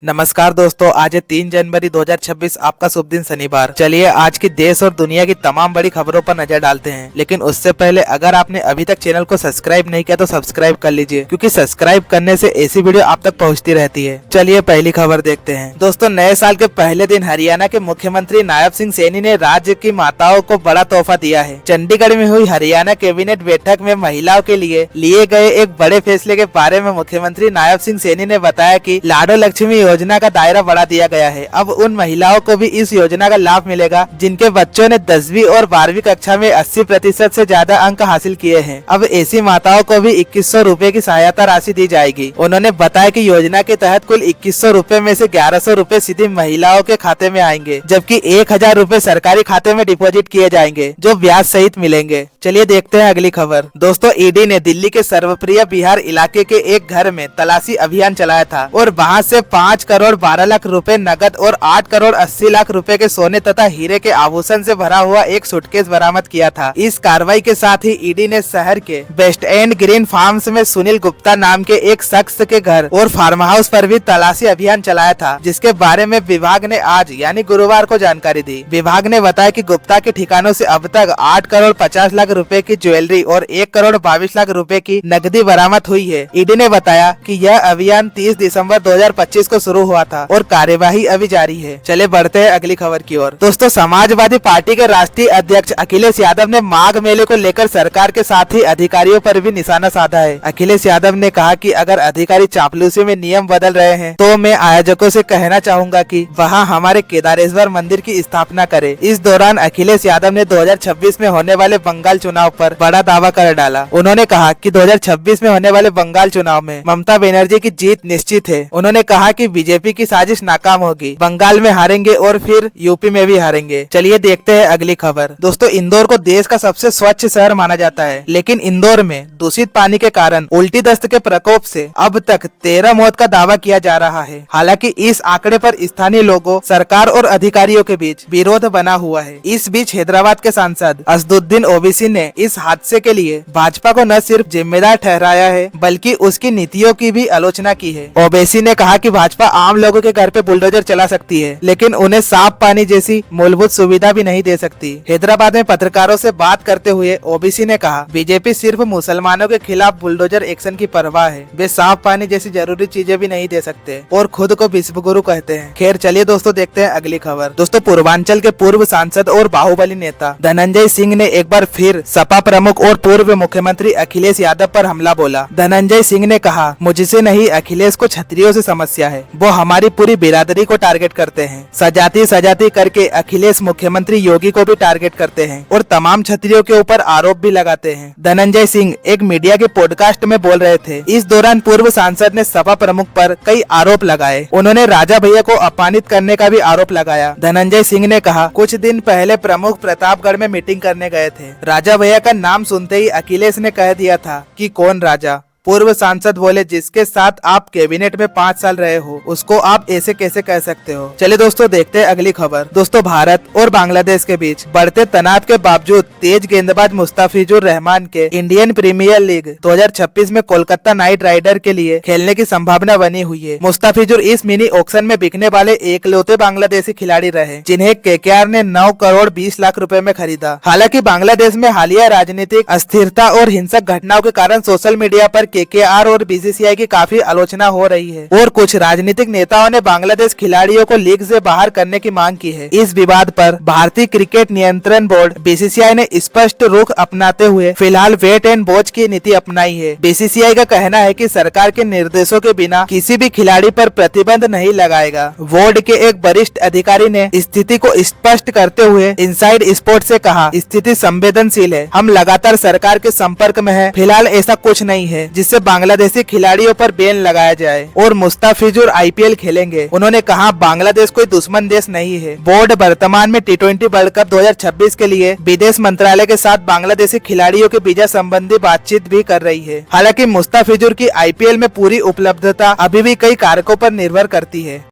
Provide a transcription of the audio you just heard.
नमस्कार दोस्तों, आज है 3 जनवरी 2026। आपका शुभ दिन शनिवार। चलिए आज की देश और दुनिया की तमाम बड़ी खबरों पर नजर डालते हैं, लेकिन उससे पहले अगर आपने अभी तक चैनल को सब्सक्राइब नहीं किया तो सब्सक्राइब कर लीजिए, क्योंकि सब्सक्राइब करने से ऐसी वीडियो आप तक पहुंचती रहती है। चलिए पहली खबर देखते हैं। दोस्तों, नए साल के पहले दिन हरियाणा के मुख्यमंत्री नायब सिंह सैनी ने राज्य की माताओं को बड़ा तोहफा दिया है। चंडीगढ़ में हुई हरियाणा कैबिनेट बैठक में महिलाओं के लिए गए एक बड़े फैसले के बारे में मुख्यमंत्री नायब सिंह सैनी ने बताया कि लाडो लक्ष्मी योजना का दायरा बढ़ा दिया गया है। अब उन महिलाओं को भी इस योजना का लाभ मिलेगा जिनके बच्चों ने 10वीं और 12वीं कक्षा में 80% से ज्यादा अंक हासिल किए हैं। अब ऐसी माताओं को भी 2100 रूपए की सहायता राशि दी जाएगी। उन्होंने बताया कि योजना के तहत कुल 2100 रूपए में से 1100 रूपए सीधे महिलाओं के खाते में आएंगे, जबकि 1000 रूपए सरकारी खाते में डिपॉजिट किए जाएंगे, जो ब्याज सहित मिलेंगे। चलिए देखते हैं अगली खबर। दोस्तों, ईडी ने दिल्ली के सर्वप्रिय बिहार इलाके के एक घर में तलाशी अभियान चलाया था और वहां से 5 करोड़ 12 लाख रुपए नकद और 8 करोड़ 80 लाख रुपए के सोने तथा हीरे के आभूषण से भरा हुआ एक सूटकेस बरामद किया था। इस कार्रवाई के साथ ही ईडी ने शहर के वेस्ट एंड ग्रीन फार्म्स में सुनील गुप्ता नाम के एक शख्स के घर और फार्म हाउस पर भी तलाशी अभियान चलाया था, जिसके बारे में विभाग ने आज यानी गुरुवार को जानकारी दी। विभाग ने बताया कि गुप्ता के ठिकानों से अब तक 8 करोड़ 50 लाख रुपए की ज्वेलरी और 1 करोड़ 22 लाख रुपए की नकदी बरामद हुई है। ईडी ने बताया कि यह अभियान 30 दिसंबर 2025 को शुरू हुआ था और कार्यवाही अभी जारी है। चले बढ़ते हैं अगली खबर की ओर। दोस्तों, समाजवादी पार्टी के राष्ट्रीय अध्यक्ष अखिलेश यादव ने माघ मेले को लेकर सरकार के साथ ही अधिकारियों पर भी निशाना साधा है। अखिलेश यादव ने कहा कि अगर अधिकारी चापलूसी में नियम बदल रहे हैं तो मैं आयोजकों से कहना चाहूंगा कि वहां हमारे केदारेश्वर मंदिर की स्थापना करें। इस दौरान अखिलेश यादव ने 2026 में होने वाले बंगाल चुनाव पर बड़ा दावा कर डाला। उन्होंने कहा कि 2026 में होने वाले बंगाल चुनाव में ममता बनर्जी की जीत निश्चित है। उन्होंने कहा कि बीजेपी की साजिश नाकाम होगी, बंगाल में हारेंगे और फिर यूपी में भी हारेंगे। चलिए देखते हैं अगली खबर। दोस्तों, इंदौर को देश का सबसे स्वच्छ शहर माना जाता है, लेकिन इंदौर में दूषित पानी के कारण उल्टी दस्त के प्रकोप से अब तक 13 मौत का दावा किया जा रहा है। हालांकि इस आंकड़े पर स्थानीय लोगों, सरकार और अधिकारियों के बीच विरोध बना हुआ है। इस बीच हैदराबाद के सांसद असदुद्दीन ओवैसी ने इस हादसे के लिए भाजपा को न सिर्फ जिम्मेदार ठहराया है, बल्कि उसकी नीतियों की भी आलोचना की है। ओवैसी ने कहा कि भाजपा आम लोगों के घर पे बुलडोजर चला सकती है, लेकिन उन्हें साफ पानी जैसी मूलभूत सुविधा भी नहीं दे सकती। हैदराबाद में पत्रकारों से बात करते हुए ओवैसी ने कहा, बीजेपी सिर्फ मुसलमानों के खिलाफ बुलडोजर एक्शन की परवाह है, वे साफ पानी जैसी जरूरी चीजें भी नहीं दे सकते और खुद को विश्व गुरु कहते हैं। खैर, चलिए दोस्तों देखते हैं अगली खबर। दोस्तों, पूर्वांचल के पूर्व सांसद और बाहुबली नेता धनंजय सिंह ने एक बार फिर सपा प्रमुख और पूर्व मुख्यमंत्री अखिलेश यादव पर हमला बोला। धनंजय सिंह ने कहा, मुझसे नहीं, अखिलेश को छत्रियों से समस्या है, वो हमारी पूरी बिरादरी को टारगेट करते हैं। सजाती करके अखिलेश मुख्यमंत्री योगी को भी टारगेट करते हैं और तमाम छत्रियों के ऊपर आरोप भी लगाते हैं। धनंजय सिंह एक मीडिया के पॉडकास्ट में बोल रहे थे। इस दौरान पूर्व सांसद ने सपा प्रमुख पर कई आरोप लगाए। उन्होंने राजा भैया को अपमानित करने का भी आरोप लगाया। धनंजय सिंह ने कहा, कुछ दिन पहले प्रमुख प्रतापगढ़ में मीटिंग करने गए थे। राजा भैया का नाम सुनते ही अखिलेश ने कह दिया था कि कौन राजा। पूर्व सांसद बोले, जिसके साथ आप कैबिनेट में 5 साल रहे हो उसको आप ऐसे कैसे कह सकते हो। चलिए दोस्तों देखते हैं अगली खबर। दोस्तों, भारत और बांग्लादेश के बीच बढ़ते तनाव के बावजूद तेज गेंदबाज मुस्तफिजुर रहमान के इंडियन प्रीमियर लीग 2026 में कोलकाता नाइट राइडर के लिए खेलने की संभावना बनी हुई है। मुस्तफिजुर इस मिनी ऑक्शन में बिकने वाले एकलौते बांग्लादेशी खिलाड़ी रहे, जिन्हें केकेआर ने 9 करोड़ 20 लाख रुपए में खरीदा। हालांकि बांग्लादेश में हालिया राजनीतिक अस्थिरता और हिंसक घटनाओं के कारण सोशल मीडिया पर केकेआर और बीसीसीआई की काफी आलोचना हो रही है और कुछ राजनीतिक नेताओं ने बांग्लादेश खिलाड़ियों को लीग से बाहर करने की मांग की है। इस विवाद पर भारतीय क्रिकेट नियंत्रण बोर्ड बीसीसीआई ने स्पष्ट रुख अपनाते हुए फिलहाल वेट एंड वॉच की नीति अपनाई है। बीसीसीआई का कहना है कि सरकार के निर्देशों के बिना किसी भी खिलाड़ी पर प्रतिबंध नहीं लगाएगा। बोर्ड के एक वरिष्ठ अधिकारी ने स्थिति को स्पष्ट करते हुए इनसाइड स्पोर्ट्स से कहा, स्थिति संवेदनशील है, हम लगातार सरकार के संपर्क में हैं। फिलहाल ऐसा कुछ नहीं है जिससे बांग्लादेशी खिलाड़ियों पर बैन लगाया जाए और मुस्तफिजुर आईपीएल खेलेंगे। उन्होंने कहा, बांग्लादेश कोई दुश्मन देश नहीं है। बोर्ड वर्तमान में T20 वर्ल्ड कप 2026 के लिए विदेश मंत्रालय के साथ बांग्लादेशी खिलाड़ियों के वीजा संबंधी बातचीत भी कर रही है। हालांकि मुस्तफिजुर की आईपीएल में पूरी उपलब्धता अभी भी कई कारकों पर निर्भर करती है।